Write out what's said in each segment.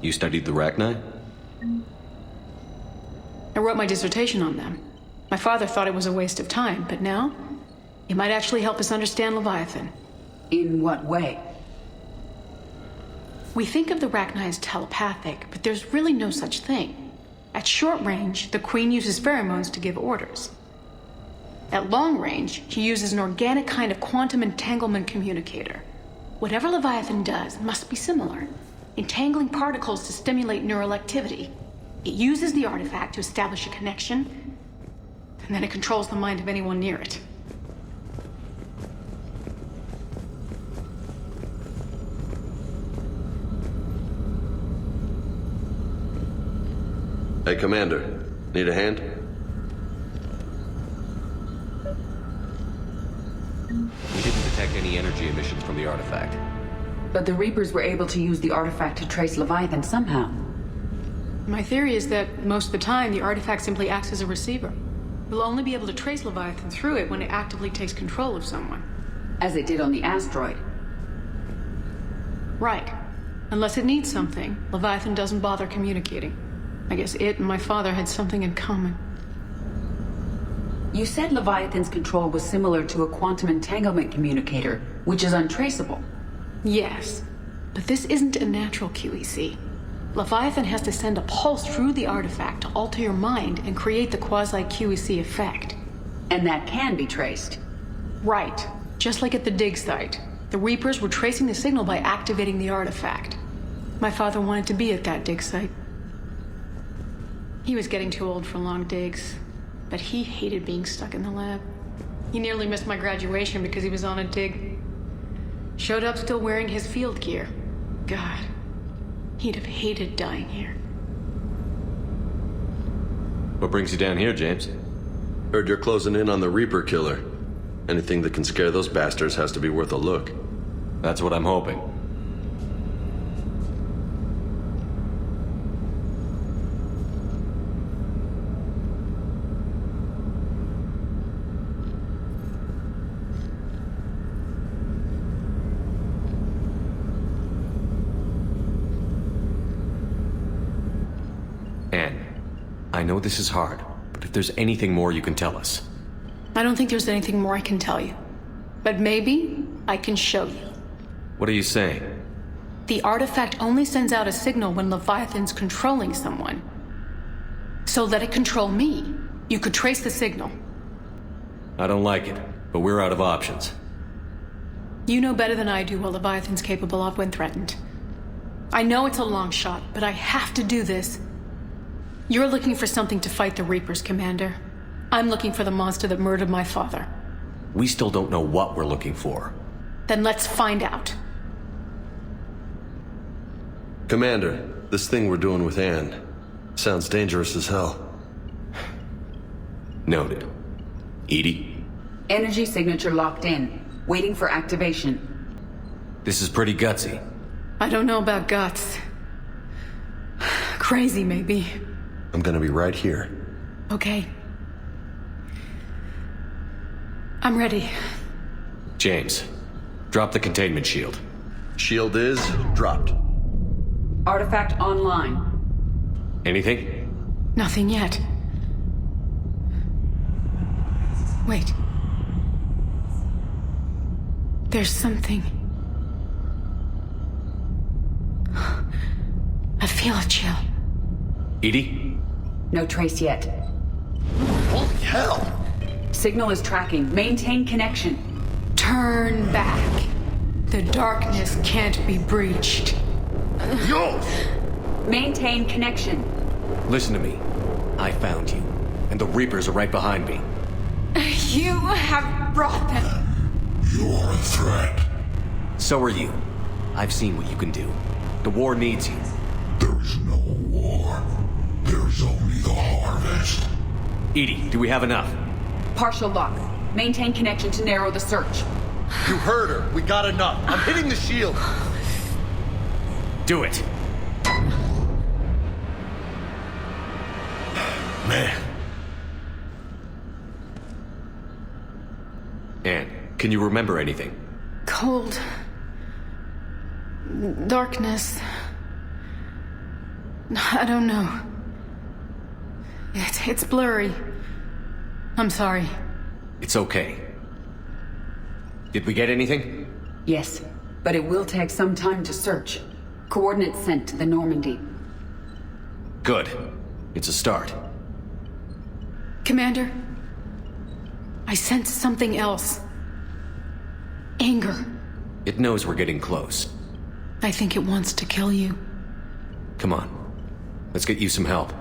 You studied the Rachni? I wrote my dissertation on them. My father thought it was a waste of time, but now, it might actually help us understand Leviathan. In what way? We think of the Rachni as telepathic, but there's really no such thing. At short range, the Queen uses pheromones to give orders. At long range, she uses an organic kind of quantum entanglement communicator. Whatever Leviathan does must be similar, entangling particles to stimulate neural activity. It uses the artifact to establish a connection, and then it controls the mind of anyone near it. Hey, Commander. Need a hand? We didn't detect any energy emissions from the artifact. But the Reapers were able to use the artifact to trace Leviathan somehow. My theory is that most of the time, the artifact simply acts as a receiver. We'll only be able to trace Leviathan through it when it actively takes control of someone. As it did on the asteroid. Right. Unless it needs something, Leviathan doesn't bother communicating. I guess it and my father had something in common. You said Leviathan's control was similar to a quantum entanglement communicator, which is untraceable. Yes, but this isn't a natural QEC. Leviathan has to send a pulse through the artifact to alter your mind and create the quasi-QEC effect. And that can be traced. Right. Just like at the dig site. The Reapers were tracing the signal by activating the artifact. My father wanted to be at that dig site. He was getting too old for long digs, but he hated being stuck in the lab. He nearly missed my graduation because he was on a dig. Showed up still wearing his field gear. God, he'd have hated dying here. What brings you down here, James? Heard you're closing in on the Reaper killer. Anything that can scare those bastards has to be worth a look. That's what I'm hoping. I know this is hard, but if there's anything more you can tell us. I don't think there's anything more I can tell you. But maybe I can show you. What are you saying? The artifact only sends out a signal when Leviathan's controlling someone. So let it control me. You could trace the signal. I don't like it, but we're out of options. You know better than I do what Leviathan's capable of when threatened. I know it's a long shot, but I have to do this. You're looking for something to fight the Reapers, Commander. I'm looking for the monster that murdered my father. We still don't know what we're looking for. Then let's find out. Commander, this thing we're doing with Anne sounds dangerous as hell. Noted. Edie? Energy signature locked in, waiting for activation. This is pretty gutsy. I don't know about guts. Crazy, maybe. I'm gonna be right here. Okay. I'm ready. James, drop the containment shield. Shield is dropped. Artifact online. Anything? Nothing yet. Wait. There's something. I feel a chill. Edie? No trace yet. Holy hell! Signal is tracking. Maintain connection. Turn back. The darkness can't be breached. Yo! Maintain connection. Listen to me. I found you, and the Reapers are right behind me. You have brought them. You are a threat. So are you. I've seen what you can do. The war needs you. There is no war. There is only the harvest. Edie, do we have enough? Partial lock. Maintain connection to narrow the search. You heard her. We got enough. I'm hitting the shield. Do it. Man. Anne, can you remember anything? Cold. Darkness. I don't know. It's blurry. I'm sorry. It's okay. Did we get anything? Yes, but it will take some time to search. Coordinates sent to the Normandy. Good. It's a start. Commander, I sense something else. Anger. It knows we're getting close. I think it wants to kill you. Come on. Let's get you some help.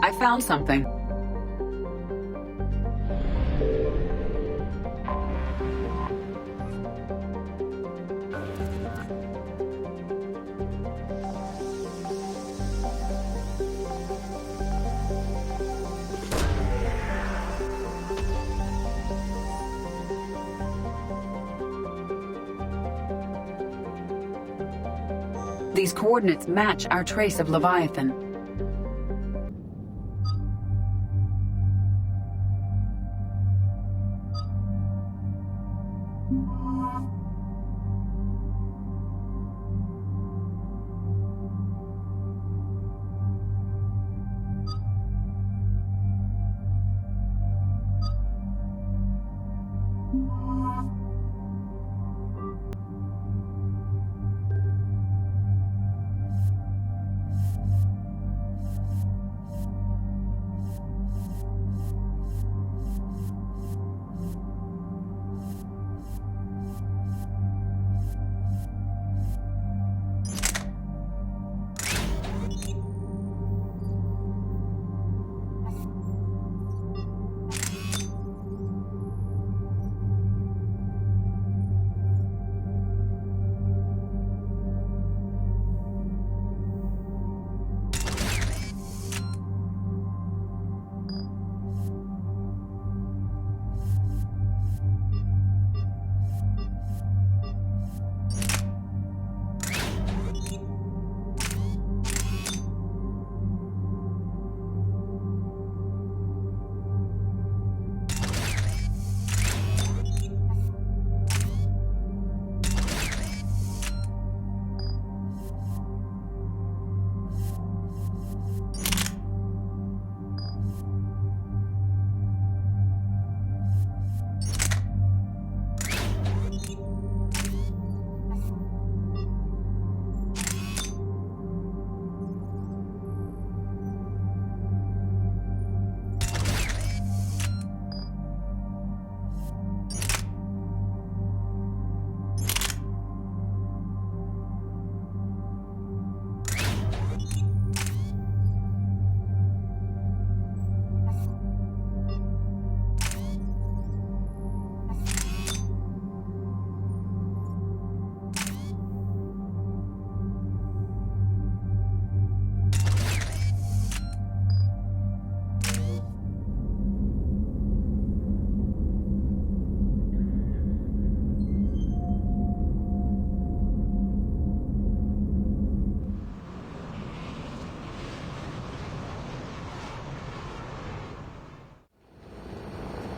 I found something. These coordinates match our trace of Leviathan.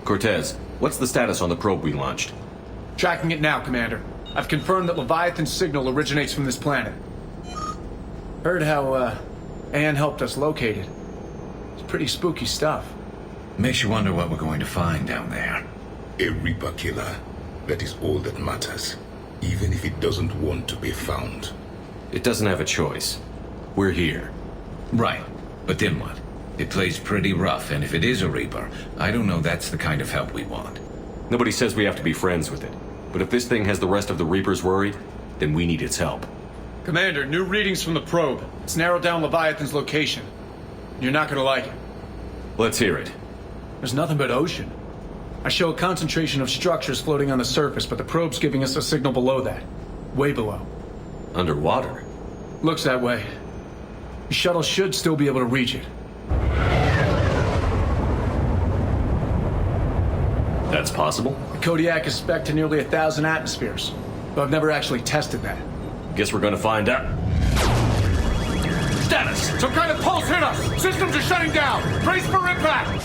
Cortez, what's the status on the probe we launched? Tracking it now, Commander. I've confirmed that Leviathan's signal originates from this planet. Heard how, Anne helped us locate it. It's pretty spooky stuff. Makes you wonder what we're going to find down there. A Reaper killer. That is all that matters. Even if it doesn't want to be found. It doesn't have a choice. We're here. Right, but then what? It plays pretty rough, and if it is a Reaper, I don't know that's the kind of help we want. Nobody says we have to be friends with it. But if this thing has the rest of the Reapers worried, then we need its help. Commander, new readings from the probe. It's narrowed down Leviathan's location. You're not gonna like it. Let's hear it. There's nothing but ocean. I show a concentration of structures floating on the surface, but the probe's giving us a signal below that. Way below. Underwater? Looks that way. The shuttle should still be able to reach it. That's possible? The Kodiak is spec'd to nearly 1,000 atmospheres, but I've never actually tested that. Guess we're gonna find out. Status! Some kind of pulse hit us! Systems are shutting down! Brace for impact!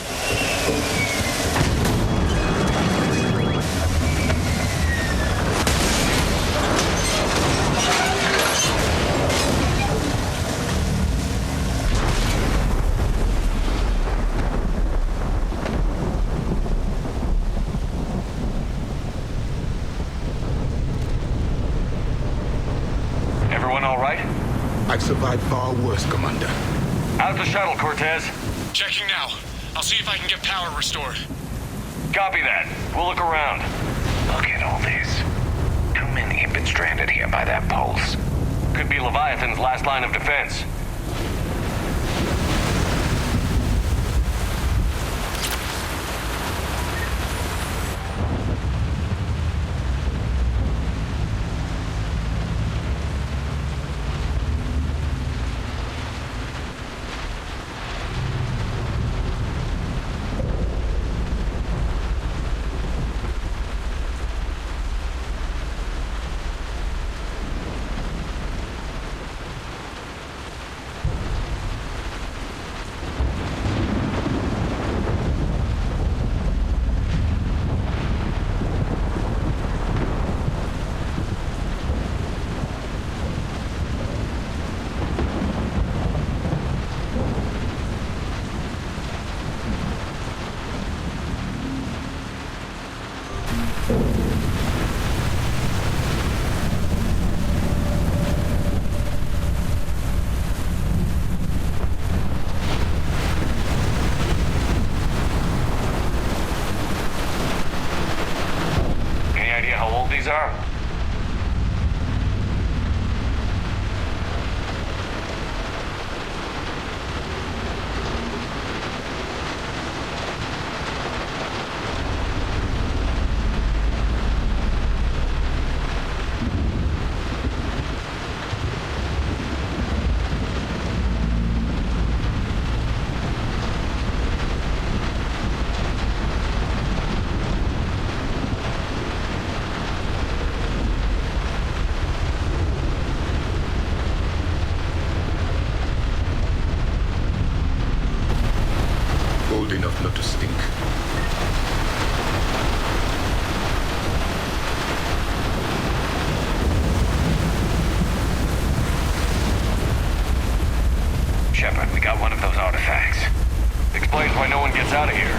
Everyone all right? I've survived far worse, Commander. Out the shuttle, Cortez. Checking now. I'll see if I can get power restored. Copy that. We'll look around. Look at all this. Too many have been stranded here by that pulse. Could be Leviathan's last line of defense. Are? Old enough not to stink. Shepard, we got one of those artifacts. Explains why no one gets out of here.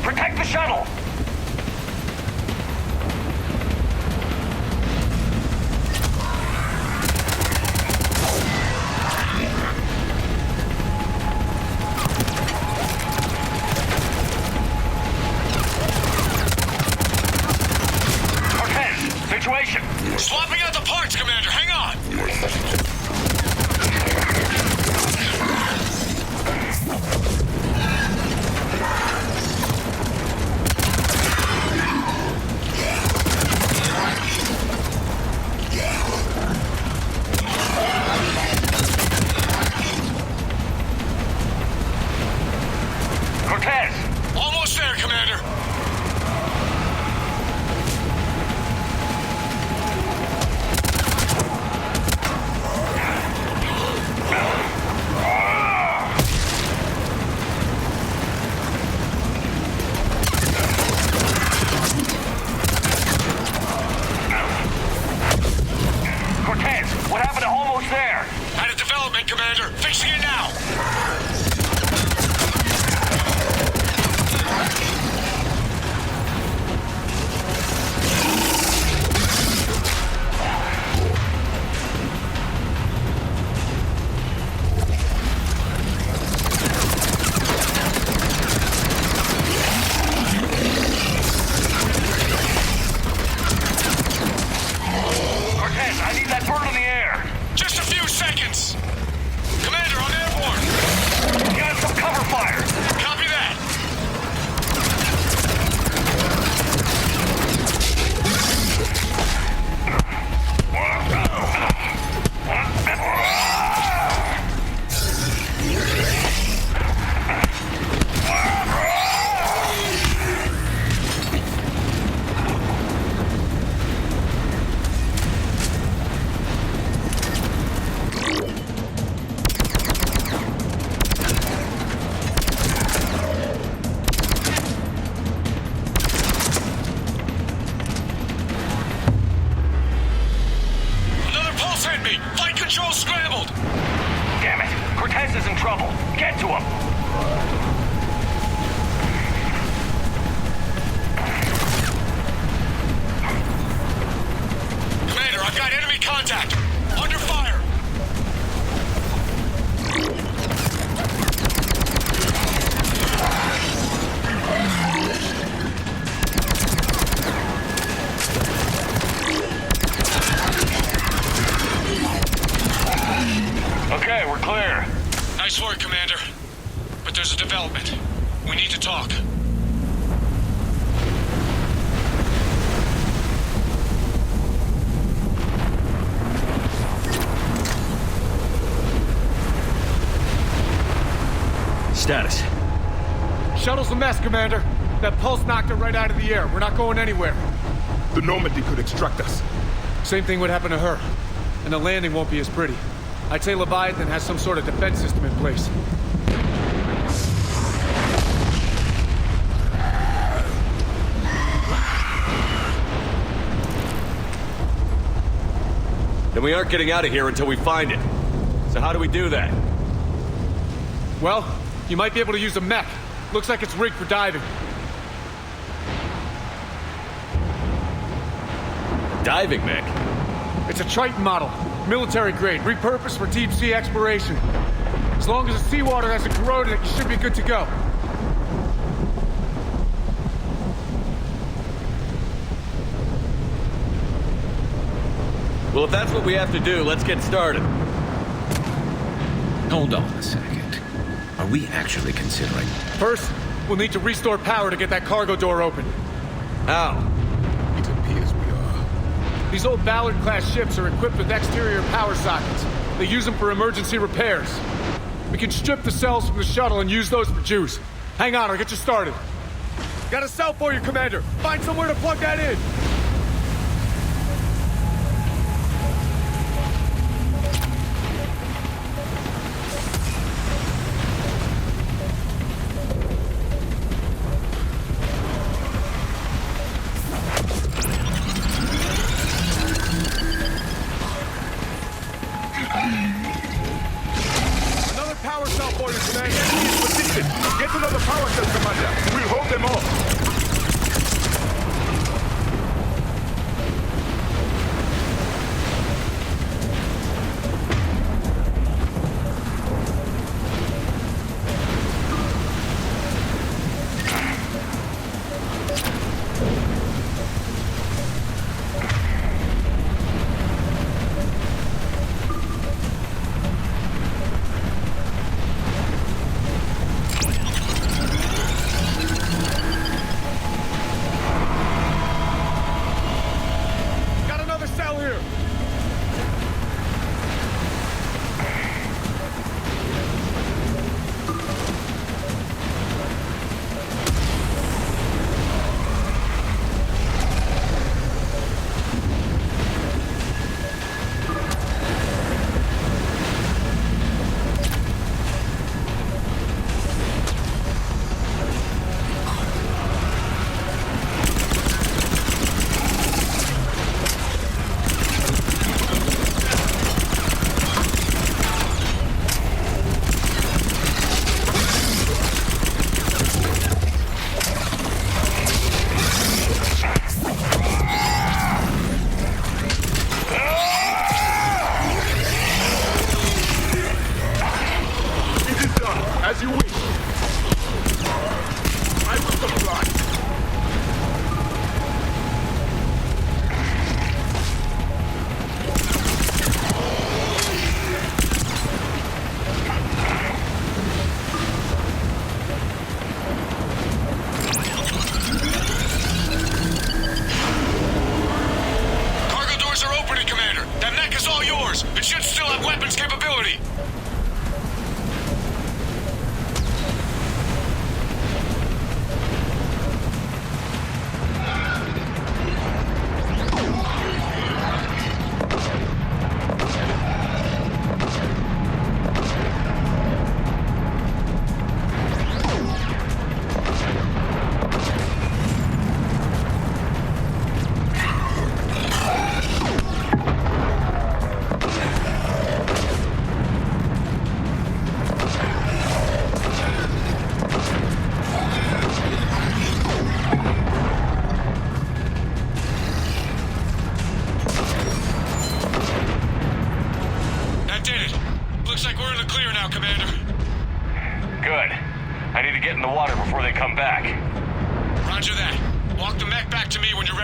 Protect the shuttle! Cortez, situation! Swapping out the parts, Commander. Hang on. Cortez! Almost there, Commander. Cortez, what happened to almost there? Out of development, Commander. Fixing it now. Cortez, I need that bird in the air! Just a few seconds. Commander, I'm airborne. Got some cover fire! Copy that. Another pulse hit me. Flight control scrambled. Damn it! Cortez is in trouble! Get to him! Commander, I've got enemy contact. Under fire. Okay, we're clear. Nice work, Commander. But there's a development. We need to talk. Status. Shuttle's a mess, Commander. That pulse knocked it right out of the air. We're not going anywhere. The Normandy could extract us. Same thing would happen to her. And the landing won't be as pretty. I'd say Leviathan has some sort of defense system in place. Then we aren't getting out of here until we find it. So how do we do that? Well, you might be able to use a mech. Looks like it's rigged for diving. Diving mech? It's a Triton model. Military grade, repurposed for deep sea exploration. As long as the seawater hasn't corroded it, you should be good to go. Well, if that's what we have to do, let's get started. Hold on a second. Are we actually considering... First, we'll need to restore power to get that cargo door open. How? It appears we are. These old Ballard-class ships are equipped with exterior power sockets. They use them for emergency repairs. We can strip the cells from the shuttle and use those for juice. Hang on, I'll get you started. Got a cell for you, Commander. Find somewhere to plug that in. Get to know the power cell, Commander. We'll hold them off.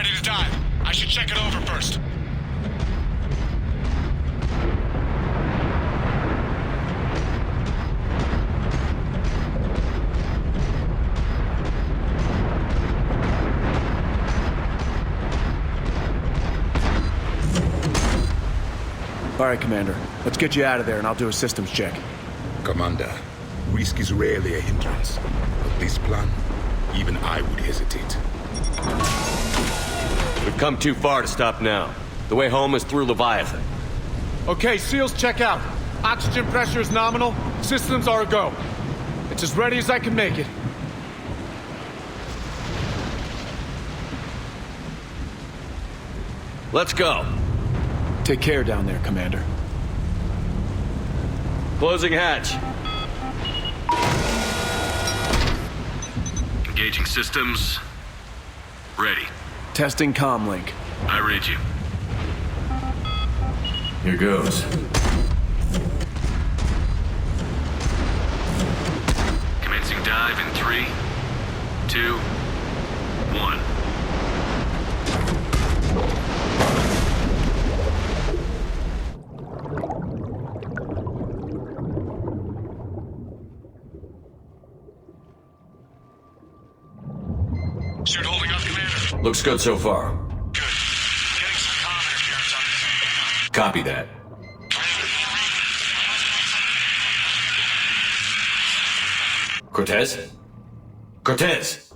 ready to dive. I should check it over first. All right, Commander. Let's get you out of there and I'll do a systems check. Commander, risk is rarely a hindrance. But this plan, even I would hesitate. We've come too far to stop now. The way home is through Leviathan. Okay, SEALs check out. Oxygen pressure is nominal. Systems are a go. It's as ready as I can make it. Let's go. Take care down there, Commander. Closing hatch. Engaging systems. Ready. Testing comlink. I read you. Here goes. Commencing dive in 3, 2, 1. Suit holding up, Commander. Looks good so far. Good. Getting some comm interference on this. Copy that. Cortez? Cortez!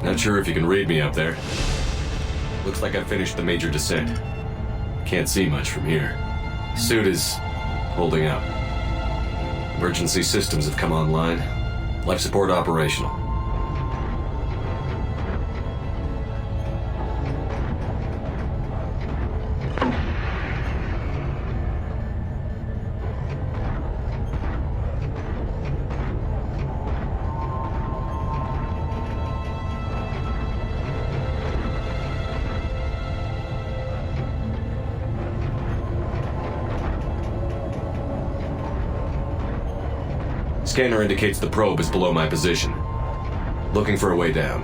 Not sure if you can read me up there. Looks like I finished the major descent. Can't see much from here. Suit is holding up. Emergency systems have come online. Life support operational. Scanner indicates the probe is below my position. Looking for a way down.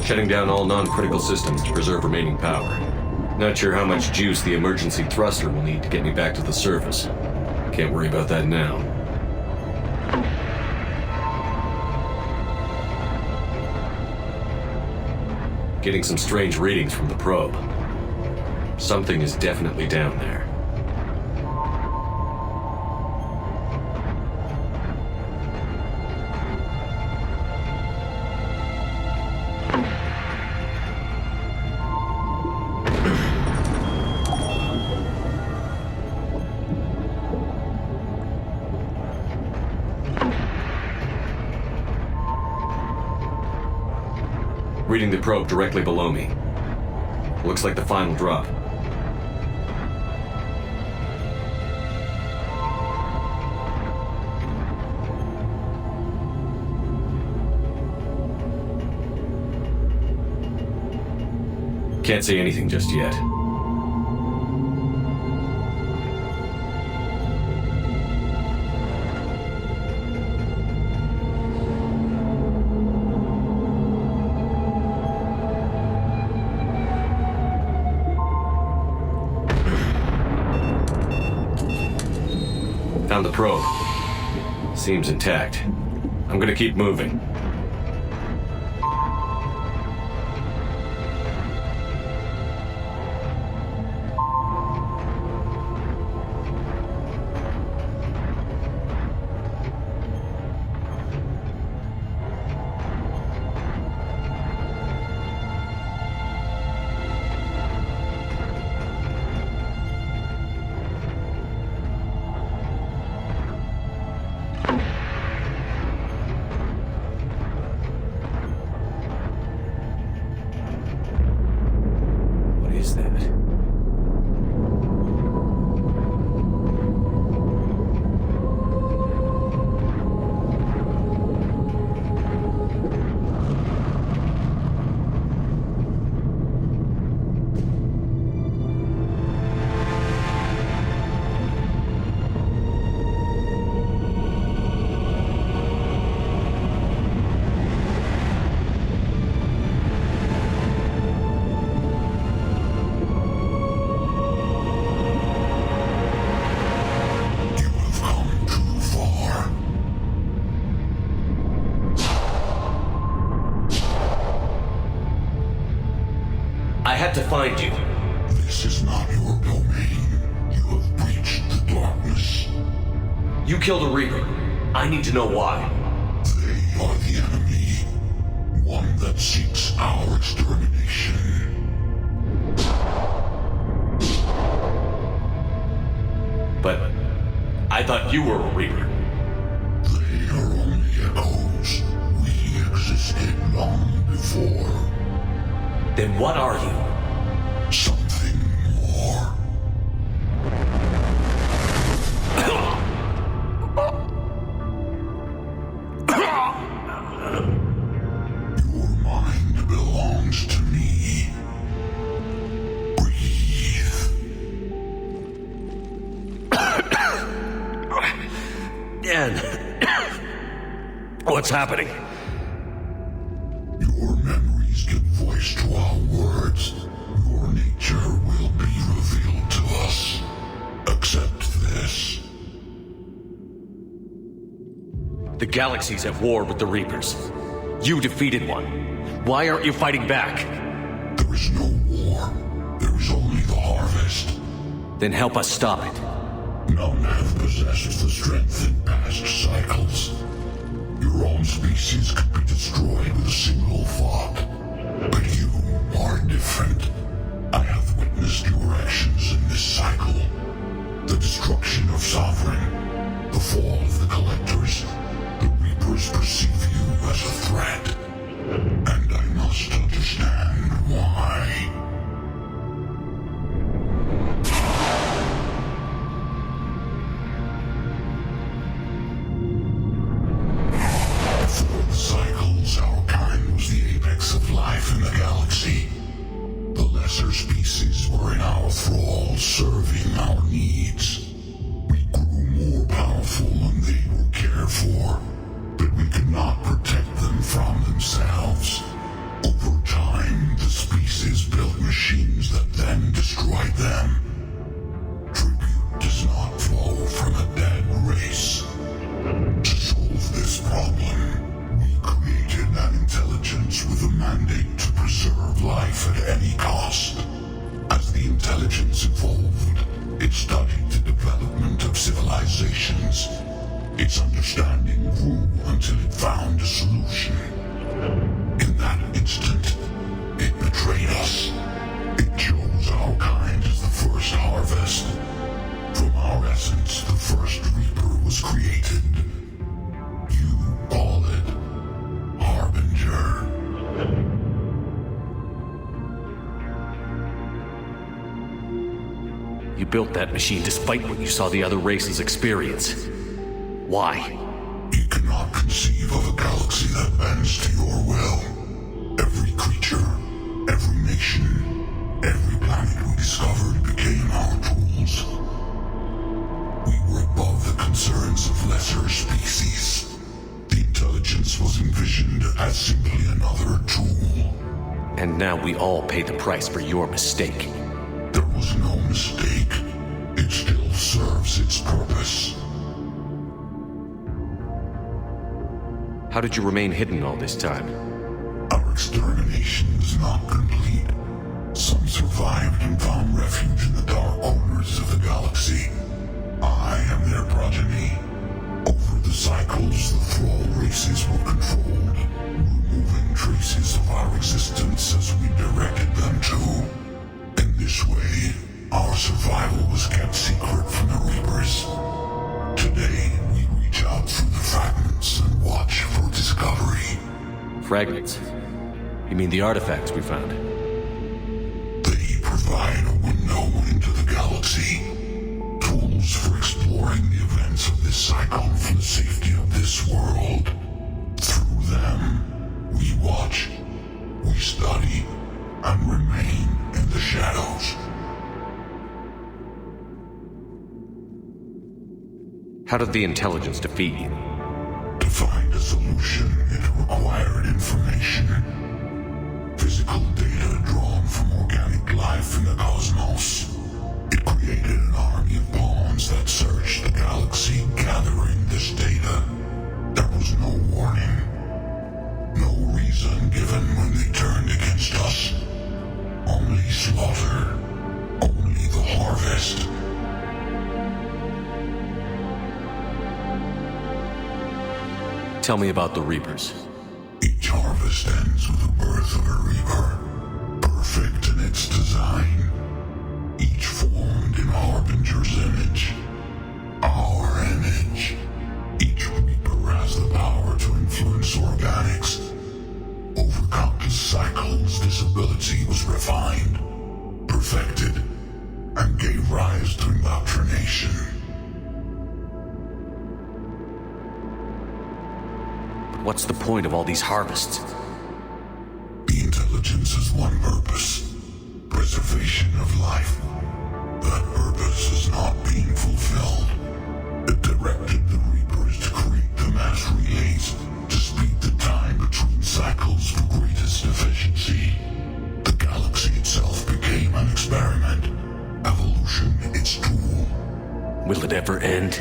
Shutting down all non-critical systems to preserve remaining power. Not sure how much juice the emergency thruster will need to get me back to the surface. Can't worry about that now. Getting some strange readings from the probe. Something is definitely down there. Reading the probe directly below me. Looks like the final drop. Can't say anything just yet. Found the probe. Seems intact. I'm gonna keep moving. I had to find you. This is not your domain. You have breached the darkness. You killed a Reaper. I need to know why. They are the enemy. One that seeks our extermination. But I thought you were a Reaper. They are only echoes. We existed long before. Then what are you? Something more. Your mind belongs to me. Breathe. Dan, what's happening? Your memories give voice to our words. Your nature will be revealed to us. Accept this. The galaxy's at war with the Reapers. You defeated one. Why aren't you fighting back? There is no war. There is only the harvest. Then help us stop it. None have possessed the strength in past cycles. Your own species could be destroyed with a single thought. But you are different. I have witnessed your actions in this cycle. The destruction of Sovereign, the fall of the Collectors. The Reapers perceive you as a threat. And I must understand why. Before the cycles, our kind was the apex of life in the galaxy. The lesser species were in our thrall, serving our needs. We grew more powerful and they were cared for, but we could not protect them from themselves. Over time, the species built machines that then destroyed them. Tribute does not flow from a dead race. To solve this problem, we created an intelligence with a mandate to preserve life at any cost. As the intelligence evolved, it studied the development of civilizations. Its understanding grew until it found a solution. In that instant, it betrayed us. It chose our kind as the first harvest. From our essence, the first Reaper was created. You call it Harbinger. You built that machine despite what you saw the other races experience. Why? You cannot conceive of a galaxy that bends to your will. Every creature, every nation, every planet we discovered became our tools. We were above the concerns of lesser species. The intelligence was envisioned as simply another tool. And now we all pay the price for your mistake. There was no mistake. It still serves its purpose. How did you remain hidden all this time? Our extermination is not complete. Some survived and found refuge in the dark corners of the galaxy. I am their progeny. Over the cycles, the thrall races were controlled, removing traces of our existence as we directed them to. In this way, our survival was kept secret from the Reapers. Today, we reach out through the fragments and watch for discovery. Fragments? You mean the artifacts we found? They provide a window into the galaxy. Tools for exploring the events of this cycle for the safety of this world. Through them, we watch, we study, and remain in the shadows. How did the intelligence defeat you? To find a solution, it required information. Physical data drawn from organic life in the cosmos. It created an army of pawns that searched the galaxy, gathering this data. There was no warning. No reason given when they turned against us. Only slaughter. Only the harvest. Tell me about the Reapers. Each harvest ends with the birth of a Reaper. Perfect in its design. Each formed in Harbinger's image. Our image. Each Reaper has the power to influence organics. Over countless cycles, this ability was refined, perfected, and gave rise to indoctrination. What's the point of all these harvests? The intelligence has one purpose. Preservation of life. That purpose is not being fulfilled. It directed the Reapers to create the mass relays to speed the time between cycles for greatest efficiency. The galaxy itself became an experiment. Evolution its tool. Will it ever end?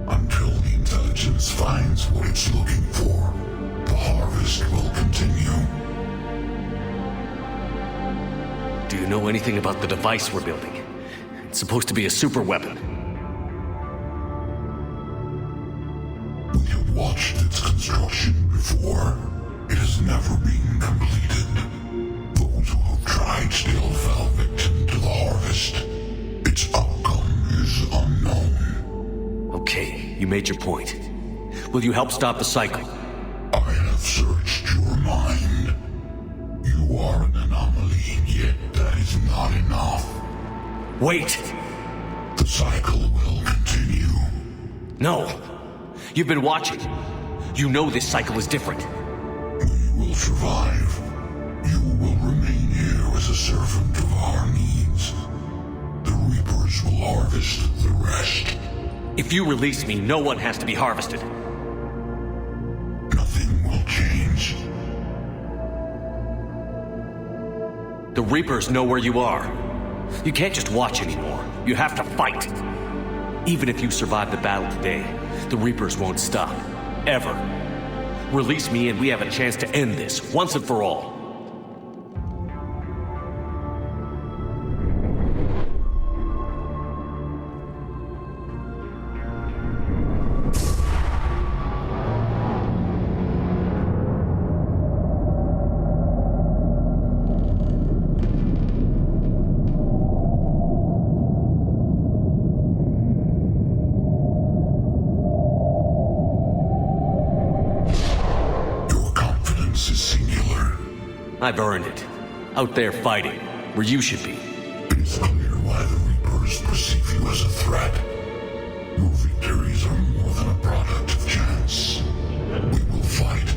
Until the intelligence finds what it's looking for, the harvest will continue. Do you know anything about the device we're building? It's supposed to be a super weapon. We have watched its construction before. It has never been completed. Those who have tried still fell victim to the harvest. Its outcome is unknown. Okay, you made your point. Will you help stop the cycle? I have searched your mind. You are an anomaly, yet that is not enough. Wait! The cycle will continue. No! You've been watching. You know this cycle is different. We will survive. You will remain here as a servant of our needs. The Reapers will harvest the rest. If you release me, no one has to be harvested. Nothing will change. The Reapers know where you are. You can't just watch anymore. You have to fight. Even if you survive the battle today, the Reapers won't stop. Ever. Release me and we have a chance to end this, once and for all. I've earned it. Out there fighting, where you should be. It is clear why the Reapers perceive you as a threat. Your victories are more than a product of chance. We will fight,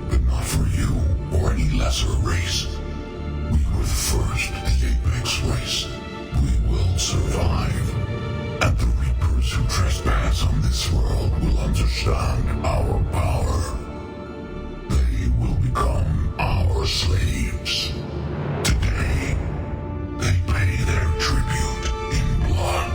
but not for you or any lesser race. We were the first, the Apex race. We will survive. And the Reapers who trespass on this world will understand our power. They will become our slaves. Today, they pay their tribute in blood.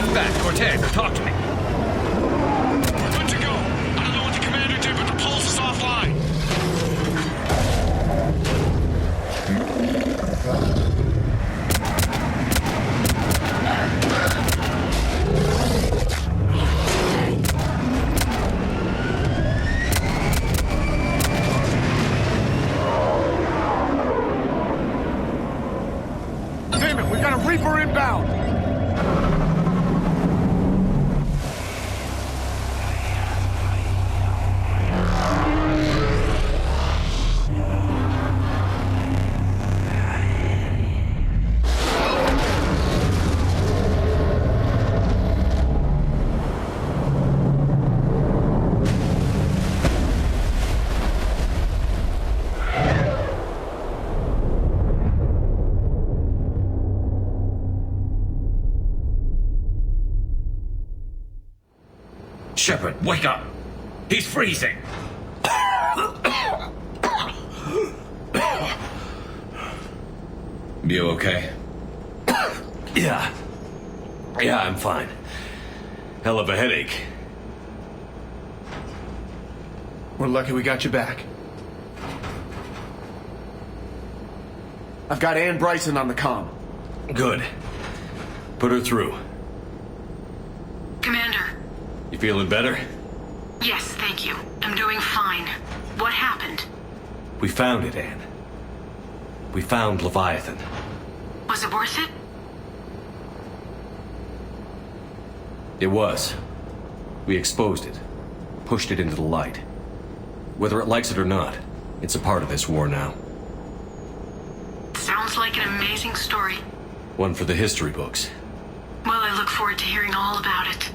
What's that? Cortez, talk to me. We're good to go. I don't know what the commander did, but the pulse is offline. Damn it, we got a Reaper inbound! Shepard, wake up! He's freezing! You okay? Yeah, I'm fine. Hell of a headache. We're lucky we got you back. I've got Ann Bryson on the comm. Good. Put her through. Commander. You feeling better? Yes, thank you. I'm doing fine. What happened? We found it, Anne. We found Leviathan. Was it worth it? It was. We exposed it. Pushed it into the light. Whether it likes it or not, it's a part of this war now. Sounds like an amazing story. One for the history books. Well, I look forward to hearing all about it.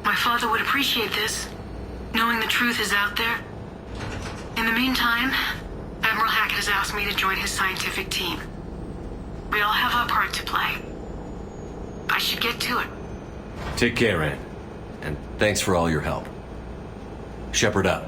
My father would appreciate this, knowing the truth is out there. In the meantime, Admiral Hackett has asked me to join his scientific team. We all have our part to play. I should get to it. Take care, Anne. And thanks for all your help. Shepard out.